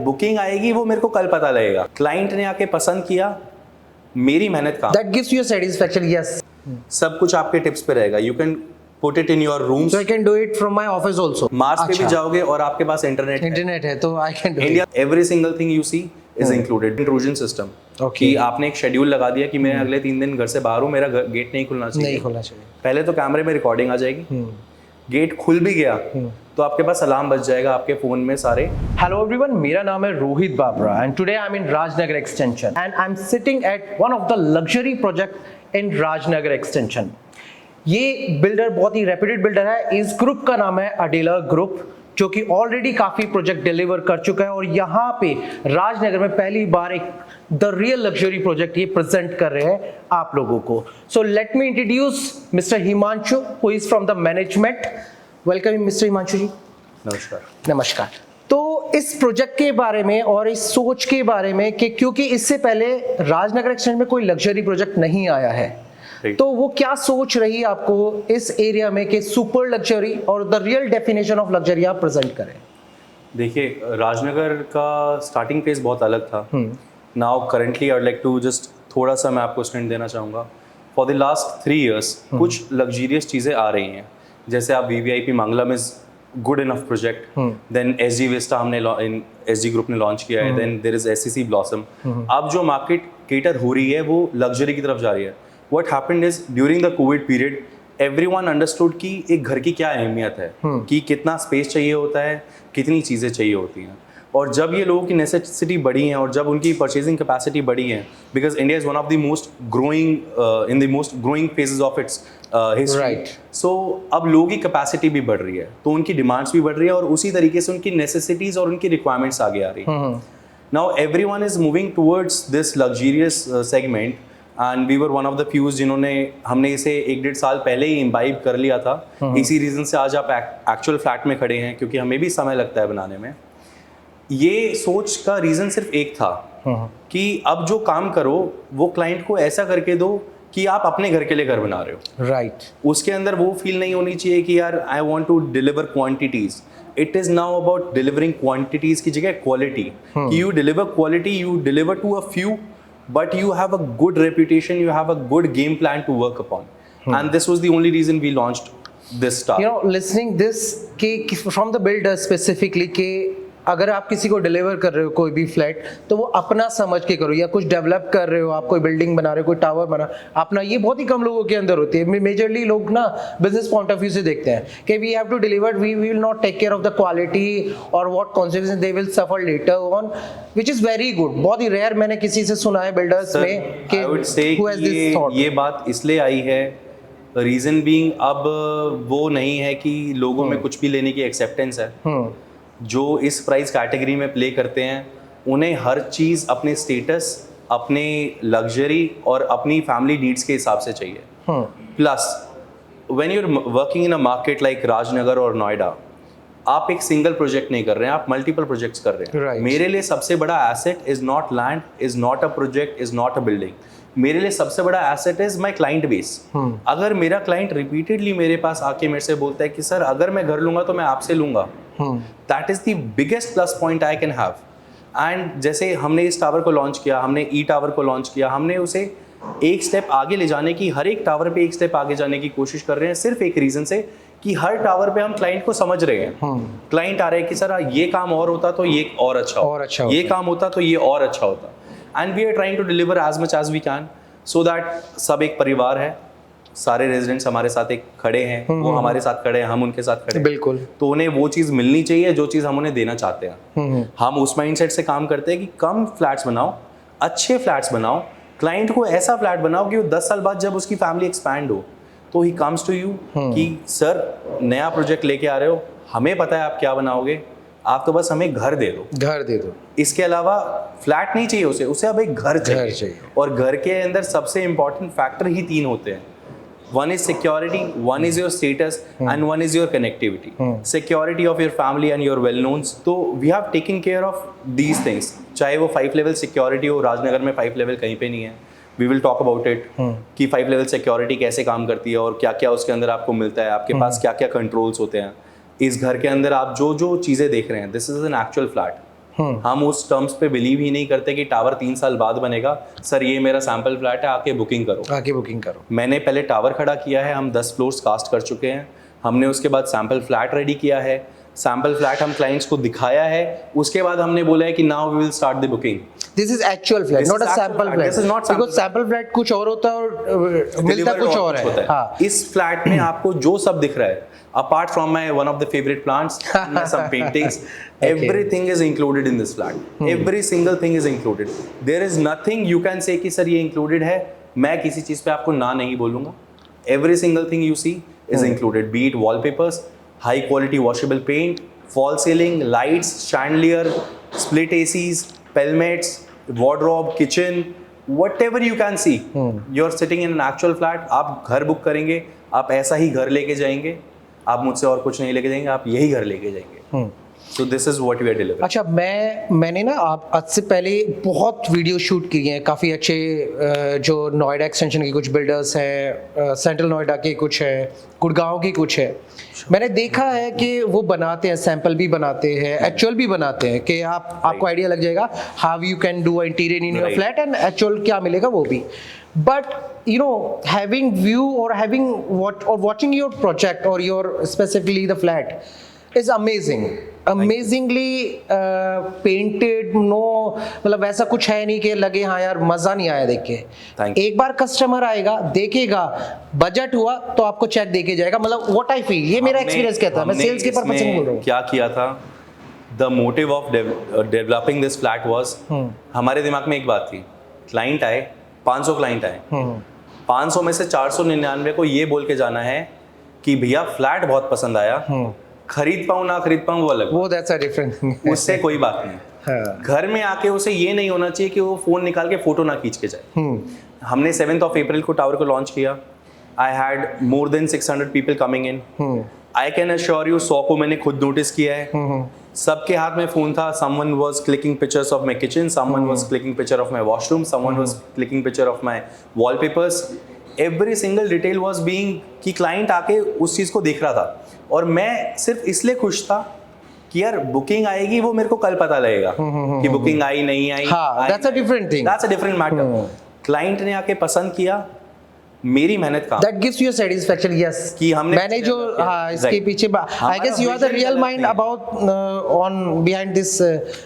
Booking आएगी वो मेरे को कल पता लगेगा। क्लाइंट ने आके पसंद किया, मेरी मेहनत काम, That gives you satisfaction, yes. सब कुछ आपके टिप्स पे रहेगा। You can put it in your rooms, So I can do it from my office also. Mars पे भी अच्छा, जाओगे और आपके पास इंटरनेट है। इंटरनेट है तो I can do it. India every single thing you see is included. Intrusion system, Okay. कि आपने एक शेड्यूल लगा दिया कि मैं अगले 3 दिन घर से बाहर हूँ, मेरा गेट नहीं खुलना चाहिए। नहीं खुलना चाहिए। पहले तो कैमरे में रिकॉर्डिंग आ जाएगी, गेट खुल भी गया तो आपके पास अलार्म बज जाएगा आपके फोन में सारे। Hello everyone, मेरा नाम है Rohit Babra and today I'm in Rajnagar Extension and I'm sitting at one of the luxury project in Rajnagar Extension. ये बिल्डर बहुत ही रेप्यूटेड बिल्डर है। इस ग्रुप का नाम है अडेला ग्रुप, जो कि ऑलरेडी काफी प्रोजेक्ट डिलीवर कर चुका है और यहाँ पे राजनगर में पहली बार एक द रियल लग्जरी प्रोजेक्ट ये प्रेजेंट कर रहे हैं आप लोगों को। So let me introduce mister Himanshu who is from the management. Welcome mister Himanshu ji. नमस्कार। नमस्कार। तो इस प्रोजेक्ट के बारे में और इस सोच के बारे में कि क्योंकि इससे पहले राजनगर एक्सटेंशन में कोई लग्जरी प्रोजेक्ट नहीं आया है, तो वो क्या सोच रही आपको इस एरिया में कि सुपर लग्जरी और the real definition of luxury आप प्रेजेंट करें? देखिए, राजनगर का स्टार्टिंग फेज बहुत अलग था। Now currently I would like to just थोड़ा सा मैं आपको स्टेंट देना चाहूँगा। फॉर द लास्ट 3 years कुछ लग्जरियस चीज़ें आ रही हैं, जैसे आप VVIP Mangalam is good enough project, then SG Vista हमने SG ग्रुप ने लॉन्च किया है, then there is SCC blossom. अब जो मार्केट केटर हो रही है वो लग्जरी की तरफ जा रही है। What happened is during the COVID period, everyone understood कि एक घर की क्या अहमियत है, कि कितना स्पेस चाहिए होता है, कितनी चीज़ें चाहिए होती हैं। और जब ये लोगों की नेसेसिटी बढ़ी है और जब उनकी परचेजिंग कैपेसिटी बढ़ी है, because India is one of the most growing in the most growing phases of its history. So अब लोगों की कैपेसिटी भी बढ़ रही है, तो उनकी डिमांड्स भी बढ़ रही है और उसी तरीके से उनकी नेसेसिटीज़ और उनकी रिक्वायरमेंट्स आगे आ रही है। Now everyone is moving towards this luxurious segment and we were one of the few जिन्होंने, हमने इसे 1-1.5 साल पहले ही इम्बाइब कर लिया था। इसी रीज़न से आज आप एक्चुअल फ्लैट में खड़े हैं, क्योंकि हमें भी समय लगता है बनाने में। ये सोच का रीज़न सिर्फ एक था कि अब जो काम करो वो क्लाइंट को ऐसा करके दो कि आप अपने घर के लिए घर बना रहे हो। राइट। उसके अंदर वो फील नहीं होनी चाहिए कि यार I want to deliver quantities. It is now about delivering quantities की जगह क्वालिटी, कि you deliver quality, you deliver to a few, but you have a good reputation, you have a good game plan to work upon. And this was the only reason we launched this start. You know, listening this कि from the builder specifically कि अगर आप किसी को deliver कर रहे हो कोई भी फ्लैट, तो वो अपना समझ के करो, या कुछ डेवलप कर रहे हो, आप कोई बिल्डिंग बना रहे हो, कोई टावर बना अपना, ये बहुत ही कम लोगों के अंदर होती है। मेजरली लोग ना बिजनेस पॉइंट ऑफ व्यू से देखते हैं कि we have to deliver, we will not take care of the quality और what consequences they will suffer later on, which is very good. बहुत ही रेयर मैंने किसी से सुना है बिल्डर्स में कि who has this thought. ये बात इसलिए आई है, रीजन बीइंग अब वो नहीं है कि लोगों में कुछ भी लेने की एक्सेप्टेंस है। जो इस प्राइस कैटेगरी में प्ले करते हैं उन्हें हर चीज़ अपने स्टेटस, अपने लग्जरी और अपनी फैमिली नीड्स के हिसाब से चाहिए। Plus when you are working in a market like Rajnagar और नोएडा, आप एक सिंगल प्रोजेक्ट नहीं कर रहे हैं, आप मल्टीपल प्रोजेक्ट्स कर रहे हैं। मेरे लिए सबसे बड़ा asset is not land, is not a project, is not a building. मेरे लिए सबसे बड़ा asset is my client base. अगर मेरा क्लाइंट रिपीटेडली मेरे पास आके मेरे से बोलता है कि सर अगर मैं घर लूंगा तो मैं आपसे लूंगा, that is the biggest plus point I can have. And जैसे हमने इस टावर को लॉन्च किया, हमने ई टावर को लॉन्च किया, हमने उसे एक स्टेप आगे ले जाने की, हर एक टावर पे एक स्टेप आगे जाने की कोशिश कर रहे हैं, सिर्फ एक रीजन से कि हर टावर पे हम क्लाइंट को समझ रहे हैं। क्लाइंट आ रहे हैं कि सर ये काम और होता तो ये और अच्छा होता, ये काम होता तो ये और अच्छा होता। And we are trying to deliver as much as we can, so that सब एक परिवार है, सारे रेजिडेंट्स हमारे साथ एक खड़े हैं, वो हमारे साथ खड़े हैं, हम उनके साथ खड़े हैं। बिल्कुल। तो उन्हें वो चीज़ मिलनी चाहिए जो चीज़ हम उन्हें देना चाहते हैं। हम उस माइंडसेट से काम करते हैं कि कम फ्लैट्स बनाओ, अच्छे फ्लैट्स बनाओ, क्लाइंट को ऐसा फ्लैट बनाओ कि वो 10 साल बाद जब उसकी फैमिली एक्सपैंड हो तो ही कम्स टू यू कि सर नया प्रोजेक्ट लेके आ रहे हो, हमें पता है आप क्या बनाओगे, आप तो बस हमें घर दे दो, घर दे दो। इसके अलावा फ्लैट नहीं चाहिए उसे अब एक घर चाहिए। और घर के अंदर सबसे इंपॉर्टेंट फैक्टर ही 3 होते हैं। One is security, one is your status, and one is your connectivity. Security of your family and your well-knowns. तो we have taken care of these things. चाहे वो 5 level security हो, राजनगर में 5 level कहीं पे नहीं है। We will talk about it कि 5 level security कैसे काम करती है और क्या क्या उसके अंदर आपको मिलता है, आपके पास क्या क्या कंट्रोल्स होते हैं। इस घर के अंदर आप जो जो चीज़ें देख रहे हैं, this is an actual flat. हम उस टर्म्स पे बिलीव ही नहीं करते कि टावर 3 साल बाद बनेगा। सर ये मेरा सैंपल फ्लैट है, आके बुकिंग करो। मैंने पहले टावर खड़ा किया है, हम 10 फ्लोर्स कास्ट कर चुके हैं। हमने उसके बाद सैंपल फ्लैट रेडी किया है, सैंपल फ्लैट हम क्लाइंट्स को दिखाया है, उसके बाद हमने बोला है कि now we will start the booking. This is actual flat, not a sample flat. This is not sample because sample flat कुछ और होता है और मिलता कुछ और है। हाँ। इस फ्लैट में आपको जो सब दिख रहा है, apart from my one of the favorite plants, some paintings, everything is included in this flat. Every single thing is included. There is nothing you can say कि सर ये included है, मैं किसी चीज़ पे आपको ना नहीं बोलूँगा। Every single thing you see is included, be it wallpapers, high quality washable paint, fall ceiling, lights, chandelier, split ACs, pelmets, wardrobe, kitchen, whatever you can see. You're sitting in an actual flat. आप घर book करेंगे, आप ऐसा ही घर लेके जाएंगे, आप मुझसे और कुछ नहीं लेके जाएंगे, आप यही घर लेके जाएंगे। So this is what we are delivering. अच्छा, मैंने ना आप आज से पहले बहुत वीडियो शूट किए हैं, काफ़ी अच्छे जो नोएडा एक्सटेंशन के कुछ बिल्डर्स हैं, सेंट्रल नोएडा के कुछ है, गुड़गांव के कुछ है। मैंने देखा है कि वो बनाते हैं, सैंपल भी बनाते हैं, एक्चुअल भी बनाते हैं, कि आपको आइडिया लग जाएगा how you can do interior in your flat and actual क्या मिलेगा वो भी। But you know, having view or having watching your project or your specifically the flat is amazing. Amazingly painted, no मतलब ऐसा कुछ है नहीं कि लगे हाँ यार मज़ा नहीं आया देख के। एक बार कस्टमर आएगा, देखेगा, बजट हुआ तो आपको चेक देके जाएगा। मतलब what I feel, ये मेरा एक्सपीरियंस कहता है, मैं सेल्स के पर्पस से नहीं बोल रहा हूँ। क्या किया था, the motive of developing this flat was, हमारे दिमाग में एक बात थी, क्लाइंट आए, 500 क्लाइंट आए, 500 में से 499 को ये बोल के जाना है कि भैया फ्लैट बहुत पसंद आया, खरीद पाऊँ ना खरीद पाऊँ वो अलग, वो दैट्स अ डिफरेंट, उससे कोई बात नहीं। घर में आके उसे ये नहीं होना चाहिए कि वो फोन निकाल के फोटो ना खींच के जाए। हमने 7th of April को टावर को लॉन्च किया। I had more than 600 people coming in. I can assure you 100 को मैंने खुद नोटिस किया है। सबके हाथ में फोन था। Someone was clicking pictures of my kitchen, someone was clicking picture of my washroom, someone was clicking picture of my wallpapers. Every single detail was being कि क्लाइंट आके उस चीज़ को देख रहा था, और मैं सिर्फ इसलिए खुश था कि यार बुकिंग आएगी, वो मेरे को कल पता लगेगा कि बुकिंग आई नहीं आई। That's a different thing, that's a different matter. Client ने आके पसंद किया, मेरी मेहनत का, that gives you a satisfaction, yes, कि हमने मैंने जो इसके पीछे I guess you are the real mind about on behind this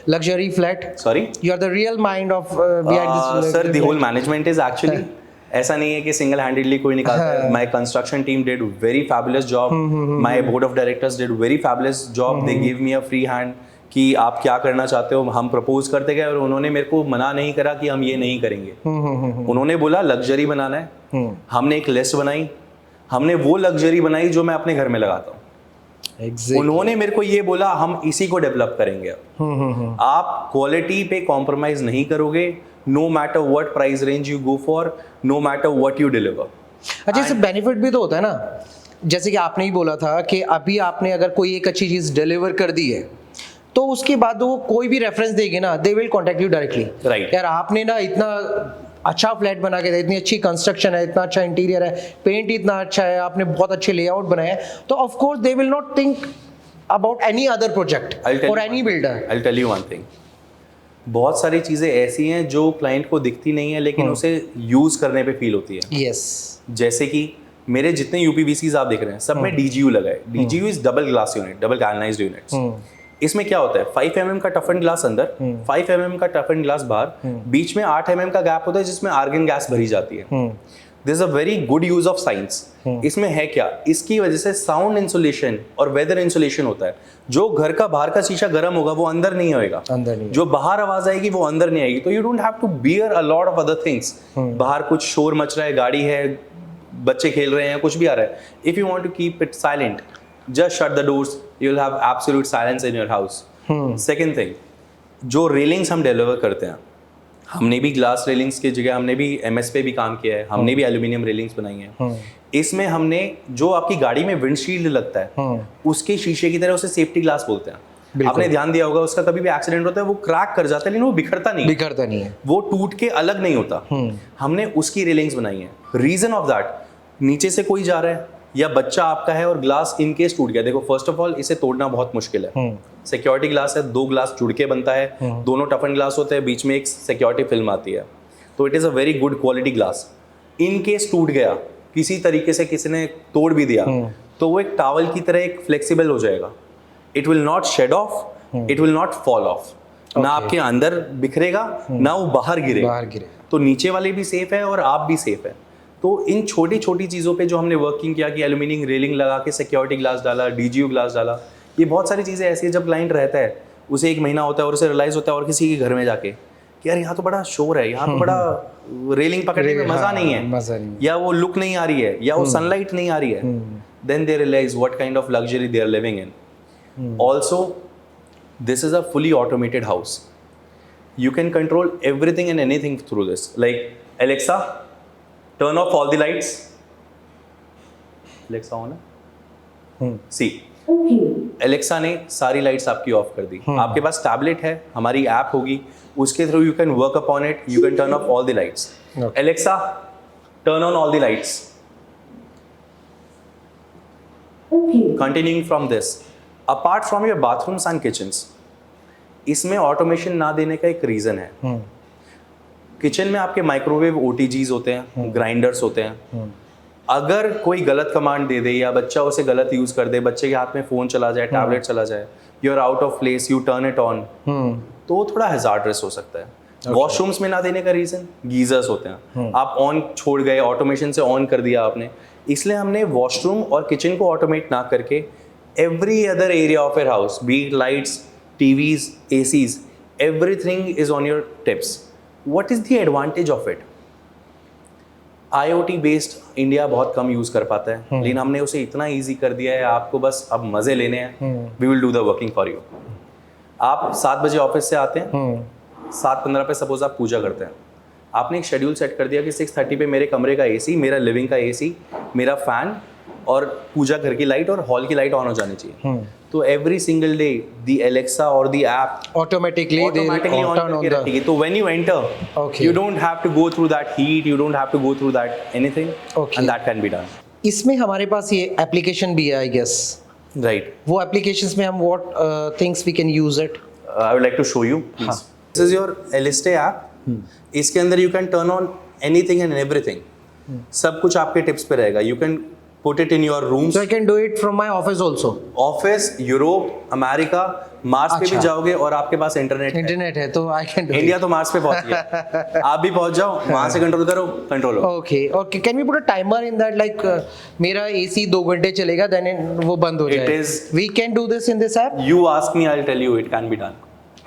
luxury flat. Sorry, you are the real mind of behind this sir, the whole management is actually ऐसा नहीं है कि सिंगल हैंडेडली कोई निकालता है। My construction team did very fabulous job, my board of directors did very fabulous job. They give me a free hand कि आप क्या करना चाहते हो, हम प्रपोज करते गए और उन्होंने मेरे को मना नहीं करा कि हम ये नहीं करेंगे। उन्होंने बोला लग्जरी बनाना है, हमने एक लिस्ट बनाई, हमने वो लग्जरी बनाई जो मैं अपने घर में लगाता हूँ। उन्होंने मेरे को ये बोला हम इसी को डेवलप करेंगे। आप क्वालिटी पे कॉम्प्रोमाइज नहीं करोगे, no matter what price range you go for, no matter what you deliver. अच्छा, इससे बेनिफिट भी तो होता है ना, जैसे कि आपने ही बोला था कि अभी आपने अगर कोई एक अच्छी चीज डिलीवर कर दी है तो उसके बाद वो कोई भी रेफरेंस देंगे ना, they will contact you directly. Right, यार आपने ना इतना अच्छा फ्लैट बना के दिया, इतनी अच्छी कंस्ट्रक्शन है, इतना अच्छा इंटीरियर है, पेंट इतना अच्छा है, आपने बहुत अच्छे लेआउट बनाए हैं, तो of course they will not think about any other project और any builder. I will tell you one thing, बहुत सारी चीज़ें ऐसी हैं जो क्लाइंट को दिखती नहीं है लेकिन उसे यूज़ करने पे फील होती है। यस, जैसे कि मेरे जितने यूपीवीसीज आप देख रहे हैं सब में डीजीयू लगा है। DGU is double glass unit, double galvanized units. इसमें क्या होता है, 5 mm का टफन ग्लास अंदर, 5 mm का टफन ग्लास बाहर, बीच में 8 mm का गैप होता है जिसमें आर्गन गैस भरी जाती है। This is a very good use of science. इसमें है क्या, इसकी वजह से साउंड इंसुलेशन और वेदर इंसुलेशन होता है। जो घर का बाहर का शीशा गर्म होगा वो अंदर नहीं होएगा, जो बाहर आवाज आएगी वो अंदर नहीं आएगी। तो you don't have to bear a lot of other things. बाहर कुछ शोर मच रहा है, गाड़ी है, बच्चे खेल रहे हैं, कुछ भी आ रहा है, if you want to keep it silent, just shut the doors, you'll have absolute silence in your house. Second thing, जो रेलिंग्स हम डिलीवर करते हैं, हमने भी ग्लास रेलिंग्स की जगह हमने भी एमएस पे भी काम किया है, हमने भी एल्यूमिनियम रेलिंग्स बनाई हैं। इसमें हमने जो आपकी गाड़ी में विंडशील्ड लगता है उसके शीशे की तरह उसे सेफ्टी ग्लास बोलते हैं। आपने ध्यान दिया होगा, उसका कभी भी एक्सीडेंट होता है वो क्रैक कर जाता है लेकिन वो बिखरता नहीं है, वो टूट के अलग नहीं होता। हमने उसकी रेलिंग्स बनाई है। रीजन ऑफ दैट, नीचे से कोई जा रहा है, या बच्चा आपका है और ग्लास इन केस टूट गया, देखो फर्स्ट ऑफ ऑल इसे तोड़ना बहुत मुश्किल है। सिक्योरिटी ग्लास है, 2 ग्लास जुड़ के बनता है, दोनों टफन ग्लास होते हैं, बीच में एक सिक्योरिटी फिल्म आती है, तो it is a very good quality glass. In case टूट गया, किसी तरीके से किसी ने तोड़ भी दिया, तो वो एक टावल की तरह एक फ्लेक्सिबल हो जाएगा। It will not shed off, it will not fall off, ना आपके अंदर बिखरेगा ना वो बाहर गिरेगा, तो नीचे वाले भी सेफ है और आप भी सेफ है। तो इन छोटी छोटी चीज़ों पे जो हमने वर्किंग किया कि एल्यूमिनियम रेलिंग लगा के सिक्योरिटी ग्लास डाला, डीजीयू ग्लास डाला, ये बहुत सारी चीज़ें ऐसी है जब क्लाइंट रहता है उसे 1 महीना होता है और उसे रियलाइज़ होता है और किसी के घर में जाके कि यार यहाँ तो बड़ा शोर है, यहाँ तो बड़ा रेलिंग पकड़ने में मज़ा नहीं है, या वो लुक नहीं आ रही है, या वो सनलाइट नहीं आ रही है, then they realise what kind of luxury they are living in. Also this is a fully automated house, you can control everything and anything through this, like Alexa, turn off all the lights. Alexa on है? See, Alexa ने सारी lights आपकी of कर दी। आपके पास tablet है, हमारी app होगी, उसके through you can work upon it, you can turn off all the lights. Alexa, turn on all the lights. Continuing from this, apart from your bathrooms and kitchens, इसमें automation ना देने का एक reason है। Kitchen में आपके microwave ओटीजीज होते हैं, ग्राइंडर्स होते हैं, अगर कोई गलत कमांड दे दे या बच्चा उसे गलत यूज़ कर दे, बच्चे के हाथ में फ़ोन चला जाए, टैबलेट चला जाए, you are out of place, you turn it on, तो वो थोड़ा हैज़ार्डस हो सकता है। वॉशरूम्स में ना देने का रीज़न गीजर्स होते हैं, आप ऑन छोड़ गए, ऑटोमेशन से ऑन कर दिया आपने, इसलिए हमने वॉशरूम और किचन को ऑटोमेट ना करके every other area of your house, be lights, TVs, ACs, everything is on your tips. What is the advantage of it? IoT based India बहुत कम यूज़ कर पाता है, लेकिन हमने उसे इतना ईजी कर दिया है, आपको बस अब मज़े लेने हैं, we will do the working for you. आप 7 बजे ऑफिस से आते हैं, 7:15 पे सपोज आप पूजा करते हैं, आपने एक शेड्यूल सेट कर दिया कि 6:30 पे मेरे कमरे का AC, मेरा लिविंग का AC, मेरा फैन और पूजा घर की लाइट और हॉल की लाइट ऑन हो जानी चाहिए। तो every single day the Alexa और दी ऐप ऑटोमेटिकली ऑन करके रखेगी। तो when you enter, you don't have to go through that heat, you don't have to go through that anything, and that can be done. इसमें हमारे पास ये application भी है, आई गेस, राइट? वो एप्लीकेशंस में हम what things we can use it. I would like to show you, this is your एलिस्टे app. इसके अंदर you can turn on anything and everything, सब कुछ आपके टिप्स पे रहेगा। You can put it in your rooms, so I can do it from my office also. Office, Europe, America, Mars पे भी जाओगे और आपके पास इंटरनेट है तो I can do इंडिया तो मार्स पे पहुंच गया, आप भी पहुंच जाओ, वहां से कंट्रोल करो, कंट्रोल हो। Okay, can we put a timer in that, like मेरा AC 2 घंटे चलेगा, देन वो बंद हो जाए? We can do this in this app? You ask me, I will tell you it can be done.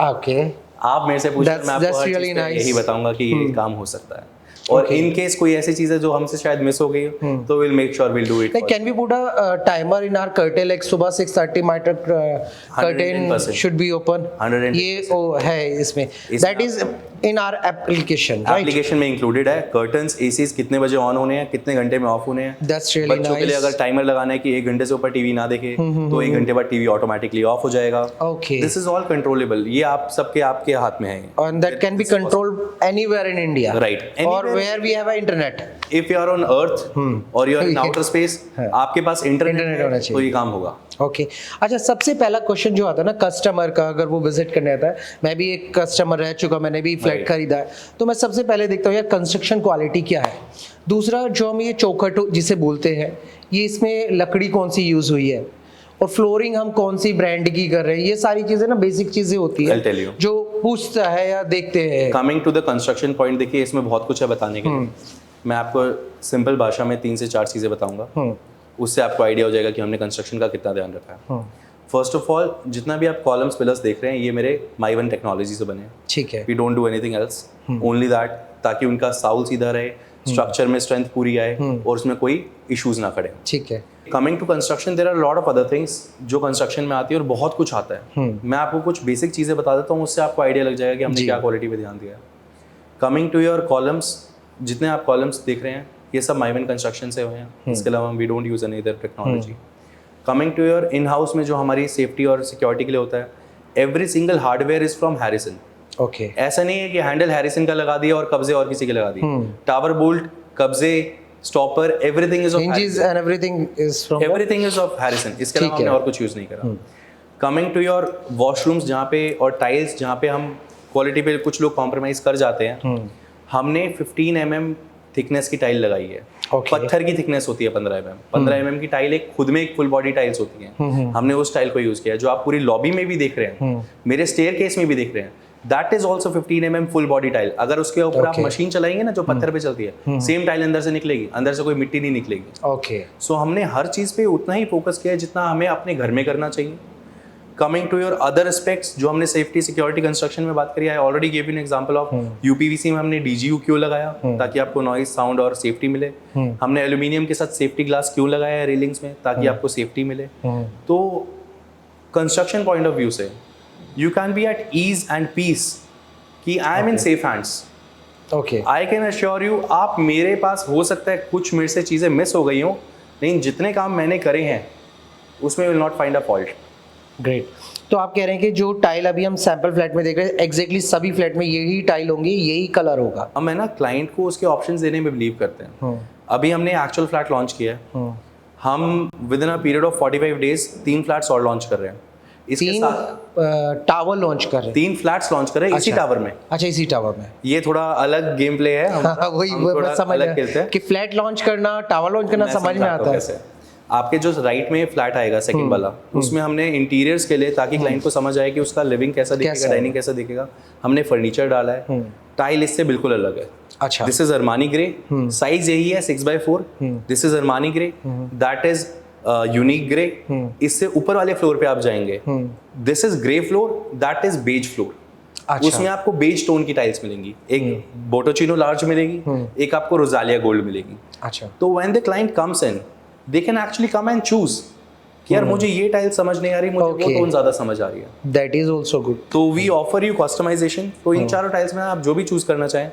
Okay, आप मेरे से पूछो, मैं आपको हर चीज़ पे यही बताऊंगा कि ये काम हो सकता है। और इन केस कोई ऐसी चीज है जो हमसे शायद मिस हो गई तो will make sure will do it. Like can we put a timer in our curtain, like सुबह 6:30 my curtain should be open? 100%। ये है इसमें, that is in our application, right? Application में इंक्लूडेड है। कर्टन्स, एसीज कितने बजे on होने हैं, कितने घंटे में ऑफ होने हैं। That's really nice. बच्चों के लिए अगर टाइमर लगाना है कि 1 घंटे से ऊपर टीवी ना देखे तो 1 घंटे बाद टीवी ऑटोमेटिकली ऑफ हो जाएगा। Okay, this is all controllable, ये आप सबके आपके हाथ में है। And that can be controlled anywhere in India, right? और where we have internet. If you are on earth और you are in outer space, आपके पास इंटरनेट होना चाहिए, तो ये काम होगा। ओके, अच्छा, सबसे पहला क्वेश्चन जो आता है ना कस्टमर का, अगर वो विजिट करने आता है, मैं भी एक कस्टमर रह चुका, मैंने भी फ्लैट खरीदा है, तो मैं सबसे पहले देखता हूँ यार कंस्ट्रक्शन क्वालिटी क्या है। दूसरा, जो हम ये चौखट जिसे बोलते हैं, ये इसमें लकड़ी कौन सी यूज हुई है, और फ्लोरिंग हम कौन सी ब्रांड की कर रहे हैं, ये सारी चीजें ना बेसिक चीजें होती है जो पूछता है या देखते हैं। Coming to the construction point, देखिए इसमें बहुत कुछ है बताने के लिए। मैं आपको सिंपल भाषा में 3 से 4 चीजें बताऊंगा, उससे आपको आइडिया हो जाएगा कि हमने कंस्ट्रक्शन का कितना ध्यान रखा है। फर्स्ट ऑफ ऑल, जितना भी आप कॉलम्स पिलर्स देख रहे हैं, ये मेरे माइवन टेक्नोलॉजी से बने हैं, ठीक है? We don't do anything else, only that, ताकि उनका साउल सीधा रहे, स्ट्रक्चर में स्ट्रेंथ पूरी आए और उसमें कोई इश्यूज ना खड़े। ठीक है। Coming to construction, there are lot of other things जो कंस्ट्रक्शन में आती है और बहुत कुछ आता है। मैं आपको कुछ बेसिक चीज़ें बता देता हूँ, उससे आपको आइडिया लग जाएगा कि हमने क्या क्वालिटी पे ध्यान दिया है। कमिंग टू योर कॉलम्स, जितने आप कॉलम्स देख रहे हैं ये सब माइवन कंस्ट्रक्शन से हुए हैं, इसके अलावा we don't use any other technology. Coming to your in house में जो हमारी सेफ्टी और सिक्योरिटी के लिए होता है, every single hardware is from Harrison. Okay, ऐसा नहीं है कि हैंडल हैरिसन का लगा दिया और कब्जे और किसी के लगा दिए। टावर बोल्ट, कब्जे, stopper, everything is of hinges and everything is from everything is of Harrison. इसके अलावा ठीक हमने है। और कुछ यूज़ नहीं करा। कमिंग टू योर वॉशरूम्स जहाँ पे और टाइल्स जहाँ पे हम क्वालिटी पे कुछ लोग कॉम्प्रोमाइज कर जाते हैं, हमने 15 mm थिकनेस की टाइल लगाई है। Okay. पत्थर की थिकनेस होती है 15 mm की टाइल एक खुद में एक फुल बॉडी टाइल्स होती हैं, हमने उस टाइल को यूज किया है जो आप पूरी लॉबी में भी देख रहे हैं, मेरे स्टेयर केस में भी देख रहे हैं। That is also 15 mm full body tile. अगर उसके ऊपर आप Okay. मशीन चलाएंगे ना जो पत्थर पे चलती है, सेम टाइल अंदर से निकलेगी, अंदर से कोई मिट्टी नहीं निकलेगी। okay सो हमने हर चीज़ पे उतना ही फोकस किया है जितना हमें अपने घर में करना चाहिए। Coming to your other aspects जो हमने सेफ्टी सिक्योरिटी कंस्ट्रक्शन में बात करी, I already give you an example of UPVC में हमने डीजीयू क्यों लगाया ताकि आपको नॉइज, साउंड और सेफ्टी मिले। हमने एल्यूमिनियम के साथ सेफ्टी ग्लास क्यों लगाया है रेलिंग्स में ताकि आपको सेफ्टी मिले। तो कंस्ट्रक्शन पॉइंट ऑफ व्यू से you can be at ease and peace कि I am in safe hands. okay I can assure you, आप मेरे पास हो सकता है कुछ मेरे से चीज़ें मिस हो गई हों, लेकिन जितने काम मैंने करे हैं उसमें will not find a fault. Great. तो आप कह रहे हैं कि जो टाइल अभी हम सैंपल फ्लैट में देख रहे हैं एग्जैक्टली सभी फ्लैट में यही टाइल होंगी, यही कलर होगा। हम है ना क्लाइंट को उसके ऑप्शंस देने में बिलीव करते हैं। अभी हमने एक्चुअल फ्लैट लॉन्च किया है, हम with in a period of 45 days 3 flats और लॉन्च कर रहे हैं। इसके 3 साथ टावर लॉन्च कर रहे हैं। 3 फ्लैट्स लॉन्च कर रहे हैं इसी टावर में। अच्छा, इसी टावर में। ये थोड़ा अलग गेम प्ले है, वही हम थोड़ा मैं समझ अलग खेलते रहा हैं कि फ्लैट लॉन्च करना, टावर लॉन्च करना मैं समझ में समझाता आता हूँ है। कैसे। आपके जो राइट में फ्लैट आएगा सेकंड वाला, उसमें हमने इंटीरियर्स के लिए ताकि क्लाइंट को समझ आए कि उसका लिविंग कैसा दिखेगा, डाइनिंग कैसा दिखेगा, हमने फर्नीचर डाला है। टाइल इससे बिल्कुल अलग है। अच्छा, this is Armani grey, size यही है 6x4। This is Armani grey, that is unique grey. इससे ऊपर वाले फ्लोर पे आप जाएंगे, this is grey floor, that is beige floor. अच्छा। उसमें आपको बेज टोन की टाइल्स मिलेंगी, एक बोटोचिनो लार्ज मिलेगी, एक आपको रोजालिया गोल्ड मिलेगी। अच्छा, तो when the client comes in, they can actually come and choose कि यार मुझे ये टाइल समझ नहीं आ रही, मुझे वो Okay. टोन ज्यादा समझ आ रही है। That is also good. तो वी ऑफर यू कस्टमाइजेशन। तो इन चारों टाइल्स में आप जो भी चूज करना चाहें,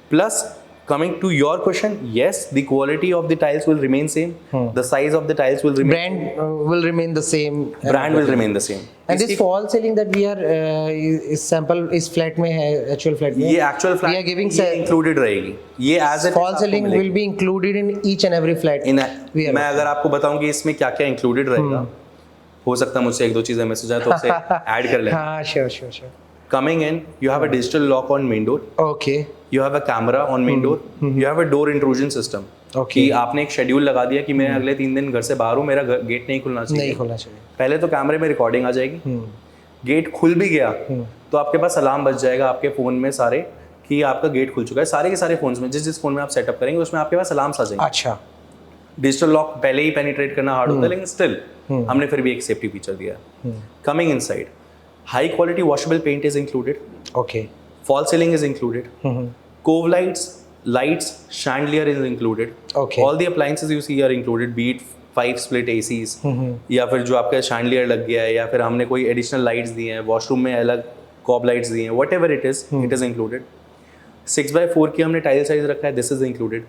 plus coming to your question, yes, the quality of the tiles will remain same, the size of the tiles will remain Brand will remain the same. brand will remain the same. And this fall ceiling that we are is sample is flat में है, actual flat में। ये actual flat we are giving ये included रहेगी, ये as it fall ceiling will be included in each and every flat. we are मैं अगर आपको बताऊं कि इसमें क्या क्या इंक्लूडेड रहेगा, हो सकता है मुझसे 1-2 चीजें मिस हो जाए तो उसे ऐड कर लें। हाँ, sure. Coming in, you have a digital lock on main door. Okay. You have a camera on main door. You have a door intrusion system. Okay. कि आपने एक शेड्यूल लगा दिया कि मैं अगले 3 दिन घर से बाहर हूँ, मेरा गेट नहीं खुलना चाहिए। नहीं खुलना चाहिए। पहले तो कैमरे में रिकॉर्डिंग आ जाएगी, गेट खुल भी गया तो आपके पास अलार्म बज जाएगा आपके फ़ोन में सारे कि आपका गेट खुल चुका है। सारे के सारे फ़ोन्स में जिस फ़ोन में आप सेटअप करेंगे उसमें आपके पास अलार्म्स आ जाएंगे। अच्छा, डिजिटल लॉक पहले ही पेनिट्रेट करना हार्ड होता है, लेकिन स्टिल हमने फिर भी एक सेफ्टी फीचर दिया है। Coming inside, high quality washable paint is included, okay. Fall ceiling is included, cove lights, chandelier is included. Okay. All the appliances you see are included, be it 5 split ACs, या फिर जो आपका chandelier लग गया है, या फिर हमने कोई additional lights दिए हैं, वॉशरूम में अलग कॉब लाइट्स दिए हैं, whatever it is included. 6x4 की हमने टाइल साइज रखा है, this is included.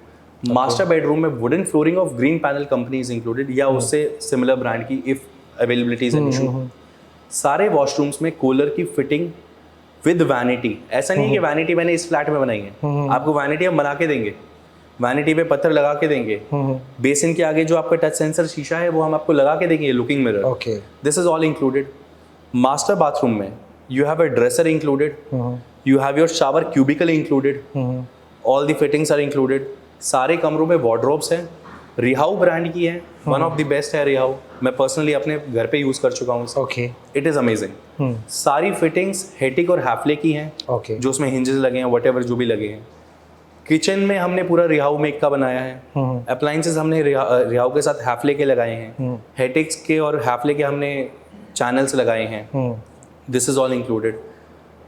Master bedroom में wooden flooring of green panel company is included, या उससे सिमिलर ब्रांड की if availability is an issue. सारे वॉशरूम्स में कूलर की फिटिंग विद वैनिटी। ऐसा नहीं है कि वैनिटी मैंने इस फ्लैट में बनाई है, आपको वैनिटी हम बना के देंगे, वैनिटी पे पत्थर लगा के देंगे, बेसिन के आगे जो आपका टच सेंसर शीशा है वो हम आपको लगा के देंगे, looking mirror. Okay. This is all included. Master bathroom में you have a dresser included, you have your shower cubicle included, all the fittings are included. सारे कमरों में वार्डरोब्स हैं, रिहाउ ब्रांड की है, वन ऑफ द बेस्ट है रिहाउ, मैं personally अपने घर पे यूज कर चुका हूँ। Okay. It is amazing. सारी फिटिंग्स हेटिक और हैफले की हैं, Okay. जो उसमें हिंजेस लगे हैं, वट जो भी लगे हैं। किचन में हमने पूरा रिहाउ मेक का बनाया है। अप्लाइंसेस हमने रिहाउ के साथ हैफले के लगाए हैं, हेटिक्स के और हैफले के हमने चैनल्स लगाए हैं। This is all included.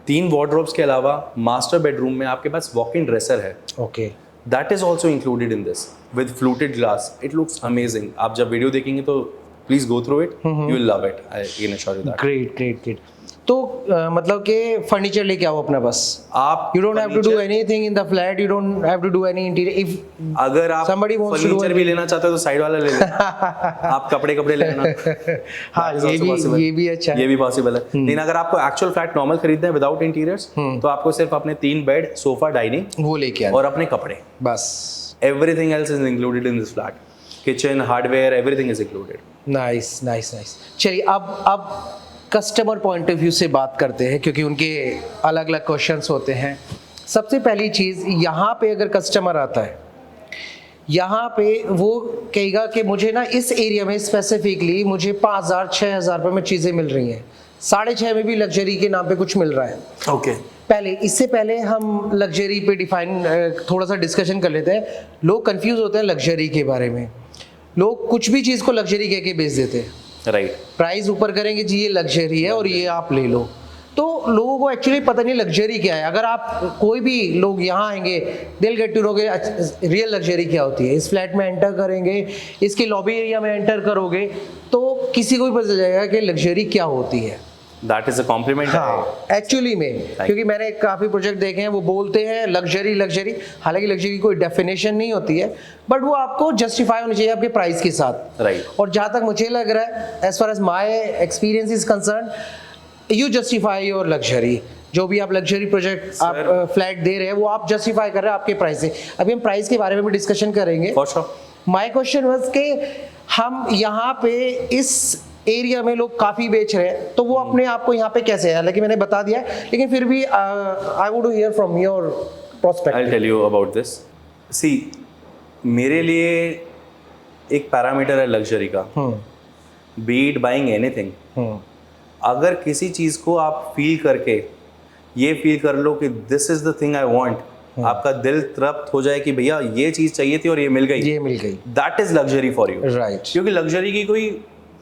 3 wardrobes के अलावा मास्टर बेडरूम में आपके पास वॉक इन ड्रेसर है, Okay. that is also included in this with fluted glass. It looks amazing. आप जब वीडियो देखेंगे तो please go through it. You will love it. I can assure you that. Great. तो मतलब कि furniture लेके आओ अपना बस। आप You don't have to do anything in the flat. You don't have to do any interior. If अगर आप somebody wants to do furniture भी लेना चाहते हो तो साइड वाला ले लेना। आप कपड़े लेना। हाँ, ये भी अच्छा है। ये भी पॉसिबल है। लेकिन अगर आपको एक्चुअल फ्लैट नॉर्मल खरीदना है विदाउट इंटीरियर्स, तो आपको सिर्फ अपने 3 बेड, सोफा, डाइनिंग वो लेके आना और अपने कपड़े, बस। Everything else is included in this flat. Kitchen, hardware, everything is included. Nice nice nice. चलिए अब कस्टमर पॉइंट ऑफ व्यू से बात करते हैं, क्योंकि उनके अलग अलग क्वेश्चंस होते हैं। सबसे पहली चीज़, यहाँ पे अगर कस्टमर आता है, यहाँ पे वो कहेगा कि मुझे ना इस एरिया में स्पेसिफिकली मुझे 5,000-6,000 रुपये में चीज़ें मिल रही हैं, 6,500 में भी लग्जरी के नाम पे कुछ मिल रहा है। ओके पहले इससे पहले हम लग्जरी पे डिफाइन थोड़ा सा डिस्कशन कर लेते हैं। लोग कंफ्यूज होते हैं लग्जरी के बारे में, लोग कुछ भी चीज़ को लग्जरी कह के बेच देते हैं। राइट। प्राइस ऊपर करेंगे जी ये लग्जरी है और ये आप ले लो, तो लोगों को एक्चुअली पता नहीं लग्जरी क्या है। अगर आप कोई भी लोग यहाँ आएंगे, दिल गेट टू नो के रियल लग्जरी क्या होती है। इस फ्लैट में एंटर करेंगे, इसके लॉबी एरिया में एंटर करोगे तो किसी को भी पता चल जाएगा कि लग्जरी क्या होती है। That is a compliment. हाँ एक्चुअली में, क्योंकि मैंने काफ़ी प्रोजेक्ट देखे हैं, वो बोलते हैं लग्जरी लग्जरी, हालांकि लग्जरी की कोई डेफिनेशन नहीं होती है, बट वो आपको जस्टिफाई होनी चाहिए आपके प्राइस के साथ। राइट। और जहाँ तक मुझे लग रहा है, as far as my experience is concern, you justify your luxury. जो भी आप लग्जरी प्रोजेक्ट आप फ्लैट दे रहे हैं वो आप जस्टिफाई कर रहे हैं आपके प्राइस से। अभी हम प्राइस के बारे में भी डिस्कशन करेंगे। माई क्वेश्चन वाज कि हम यहाँ पे इस एरिया में लोग काफ़ी बेच रहे हैं, तो वो अपने आप को यहाँ पे कैसे है, हालांकि मैंने बता दिया है, लेकिन फिर भी I would hear from your prospective. I tell you about this. See, मेरे लिए एक पैरामीटर है लग्जरी का, बी इट बाइंग एनीथिंग। अगर किसी चीज़ को आप फील करके ये फील कर लो कि this is the thing I want, आपका दिल तृप्त हो जाए कि भैया ये चीज़ चाहिए थी और ये मिल गई, that is luxury for you. Right. क्योंकि लग्जरी की कोई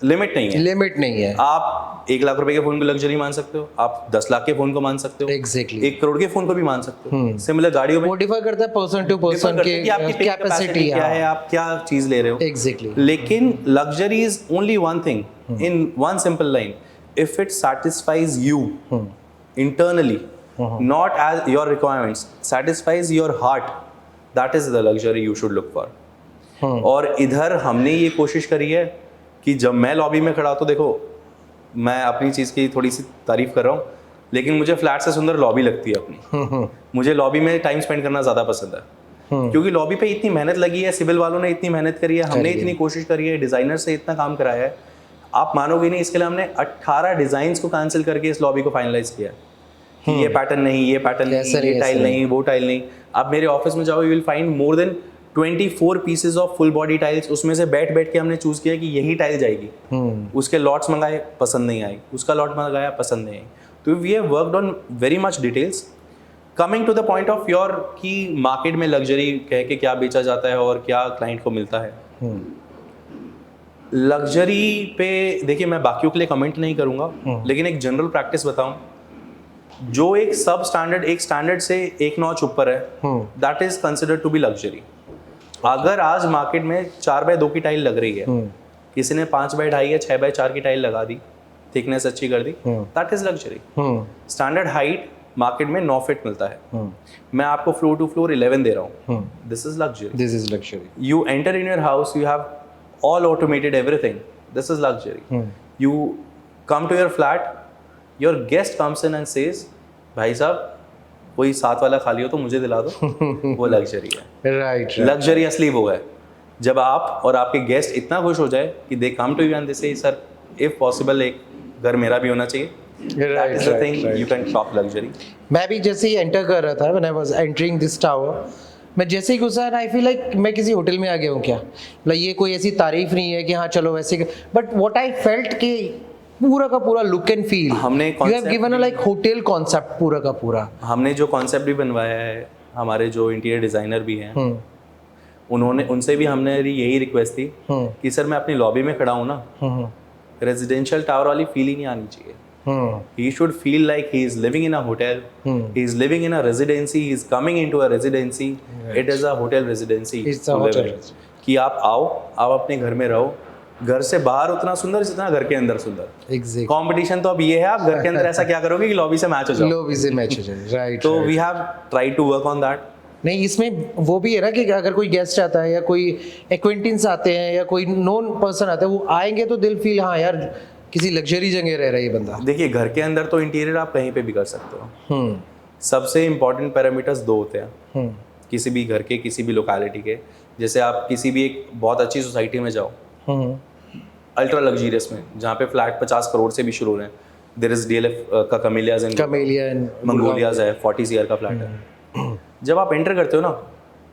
लिमिट नहीं है। लिमिट नहीं है। आप 1 लाख रुपए के फोन को लग्जरी मान सकते हो, आप 10 लाख के फोन को मान सकते हो, एग्जैक्टली 1 करोड़ के फोन को भी मान सकते हो। सिमिलर गाड़ियों में मॉडिफाई करता है पर्सन टू पर्सन के कैपेसिटी क्या है, आप क्या चीज ले रहे हो। एग्जैक्टली। लेकिन luxury is only one thing in one simple line, if it satisfies you internally, not as your requirements, satisfies your heart, that is the luxury you should look for. और इधर हमने ये कोशिश करी है कि जब मैं लॉबी में खड़ा तो देखो, मैं अपनी चीज़ की थोड़ी सी तारीफ कर रहा हूँ, लेकिन मुझे फ्लैट से सुंदर लॉबी लगती है अपनी। मुझे लॉबी में टाइम स्पेंड करना ज़्यादा पसंद है, क्योंकि लॉबी पे इतनी मेहनत लगी है, सिविल वालों ने इतनी मेहनत करी है, हमने इतनी कोशिश करी है, डिज़ाइनर से इतना काम कराया है। आप मानोगे नहीं, इसके लिए हमने 18 डिज़ाइंस को कैंसिल करके इस लॉबी को फाइनलाइज किया है कि ये पैटर्न नहीं, ये पैटर्न नहीं, ये टाइल नहीं, वो टाइल नहीं। आप मेरे ऑफिस में जाओ, you will find more than 24 pieces of full body tiles. उसमें से बैठ बैठ के हमने चूज किया कि यही टाइल जाएगी। उसके लॉट्स मंगाए, पसंद नहीं आई, उसका लॉट मंगाया, पसंद नहीं आई। तो we have worked on very much details. Coming to the point of your कि मार्केट में लग्जरी कह के क्या बेचा जाता है और क्या क्लाइंट को मिलता है। लग्जरी पे देखिए, मैं बाकियों के लिए कमेंट नहीं करूंगा, लेकिन एक जनरल प्रैक्टिस बताऊं, जो एक सब स्टैंडर्ड, एक स्टैंडर्ड से एक नॉच ऊपर है, that is considered to be luxury. अगर आज मार्केट में 4x2 की टाइल लग रही है, किसी ने 5x2 या 6x4 की टाइल लगा दी, थिकनेस अच्छी कर दी, that is luxury. Standard height market में 9 फीट मिलता है, मैं आपको फ्लोर टू फ्लोर 11 दे रहा हूँ, this is luxury. You enter in your house, you have all automated everything, this is luxury. You come to your flat, your guest comes in and says, भाई साहब कोई 7 वाला खाली हो तो मुझे दिला दो, वो लग्जरी है। राइट। लग्जरी असली वो है जब आप और आपके गेस्ट इतना खुश हो जाए कि they come to you and they say sir if possible एक घर मेरा भी होना चाहिए। That is the thing you can talk luxury. मैं भी जैसे ही एंटर कर रहा था, when I was entering this tower, मैं जैसे ही घुसा, आई फील लाइक मैं किसी होटल में आ गया हूँ क्या। मतलब ये कोई ऐसी तारीफ नहीं है कि हाँ चलो वैसे, बट व्हाट आई फेल्ट कि पूरा का पूरा लुक एंड फील हमने you have given a like hotel concept पूरा का पूरा। हमने जो कॉन्सेप्ट भी बनवाया है, हमारे जो इंटीरियर डिजाइनर भी हैं, उन्होंने, उनसे भी हमने यही रिक्वेस्ट थी कि सर मैं अपनी लॉबी में खड़ा हूँ ना, रेजिडेंशियल टावर वाली फील ही नहीं आनी चाहिए। He should feel like he is living in a hotel. He is living in a residency. He is coming into a residency. Right. It is a hotel residency. It's a hotel. कि आप आओ, आप अपने घर में रहो, घर से बाहर उतना सुंदर जितना घर के अंदर सुंदर। Exactly. कंपटीशन तो अब ये है, आप घर के अंदर ऐसा क्या करोगे कि लॉबी से मैच हो जाओ। लॉबी से मैच हो जाए, राइट। तो we have tried to work on that. नहीं, इसमें वो भी है ना कि अगर कोई गेस्ट आता है या कोई एक्वेंटेंस आते हैं या कोई नॉन पर्सन आता है, वो आएंगे तो दिल फील, हाँ यार किसी लग्जरी जगह रह रहा है ये बंदा। देखिए, घर के अंदर तो इंटीरियर आप कहीं पे भी कर सकते हो। सबसे इंपॉर्टेंट पैरामीटर्स 2 होते हैं, किसी भी घर के, किसी भी लोकेलिटी के। जैसे आप किसी भी एक बहुत अच्छी सोसाइटी में जाओ, अल्ट्रा लग्जरियस में, जहाँ पे फ्लैट 50 करोड़ से भी शुरू हो रहे हैं। देयर इज DLF का कमेलियाज एंड मंगोलियाज है, 40 CR का फ्लैट है। जब आप एंटर करते हो ना,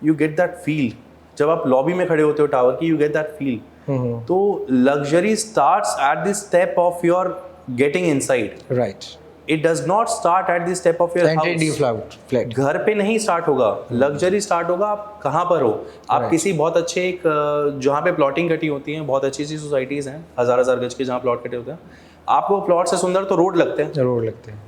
यू गेट दैट फील। जब आप लॉबी में खड़े होते हो टावर की, यू गेट दैट फील। तो luxury starts at the step of your getting inside, right. It does not start at the step of your flat. घर पे नहीं स्टार्ट होगा, लग्जरी स्टार्ट होगा आप कहाँ पर हो। आप किसी बहुत अच्छे एक जहाँ पे प्लॉटिंग कटी होती है, बहुत अच्छी सी सोसाइटीज हैं, हजार गज के जहाँ प्लॉट कटे होते हैं, आपको प्लॉट से सुंदर तो रोड लगते हैं,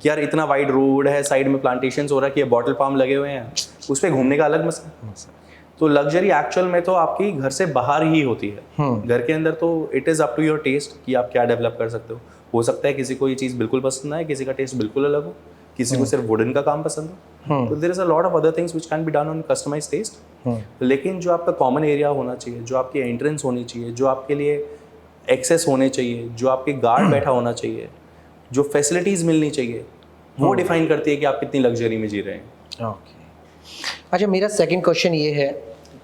कि यार इतना वाइड रोड है, साइड में प्लांटेशंस हो रहा है, कि बॉटल पाम लगे हुए हैं, उस पर घूमने का अलग मसला। तो लग्जरी एक्चुअल में तो आपकी घर से बाहर ही होती है। घर के अंदर तो it is up to your taste कि आप क्या डेवलप कर सकते हो सकता है किसी को ये चीज़ बिल्कुल पसंद ना आए, किसी का टेस्ट बिल्कुल अलग हो, किसी को सिर्फ वुडन का काम पसंद हो। तो there is a lot of other things which can be done on customised taste. लेकिन जो आपका कॉमन एरिया होना चाहिए, जो आपकी एंट्रेंस होनी चाहिए, जो आपके लिए एक्सेस होने चाहिए, जो आपके गार्ड बैठा होना चाहिए, जो फैसिलिटीज़ मिलनी चाहिए, वो डिफाइन करती है कि आप कितनी लग्जरी में जी रहे हैं। ओके, अच्छा, मेरा सेकंड क्वेश्चन ये है,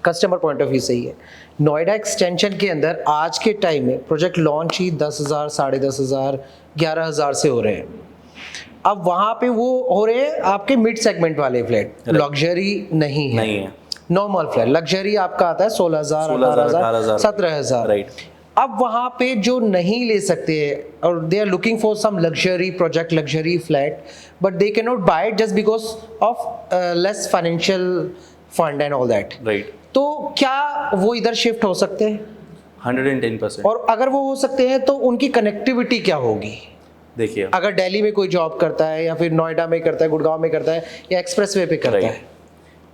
कस्टमर पॉइंट ऑफ व्यू से ही है। नोएडा एक्सटेंशन के अंदर आज के टाइम में प्रोजेक्ट लॉन्च ही 10,000, 10,500, 11,000 से हो रहे हैं। अब वहाँ पे वो हो रहे हैं आपके मिड सेगमेंट वाले फ्लैट, लग्जरी नहीं है। नॉर्मल फ्लैट लग्जरी आपका आता है 16,000, 18,000, 17,000। राइट। अब वहाँ पे जो नहीं ले सकते और they are looking for some luxury project, luxury flat, but they can not buy it just because of less financial fund and all that. Right. तो क्या वो इधर शिफ्ट हो सकते हैं? 110%। और अगर वो हो सकते हैं तो उनकी कनेक्टिविटी क्या होगी? देखिए, अगर दिल्ली में कोई जॉब करता है या फिर नोएडा में करता है, गुड़गांव में करता है या एक्सप्रेसवे पे करता है,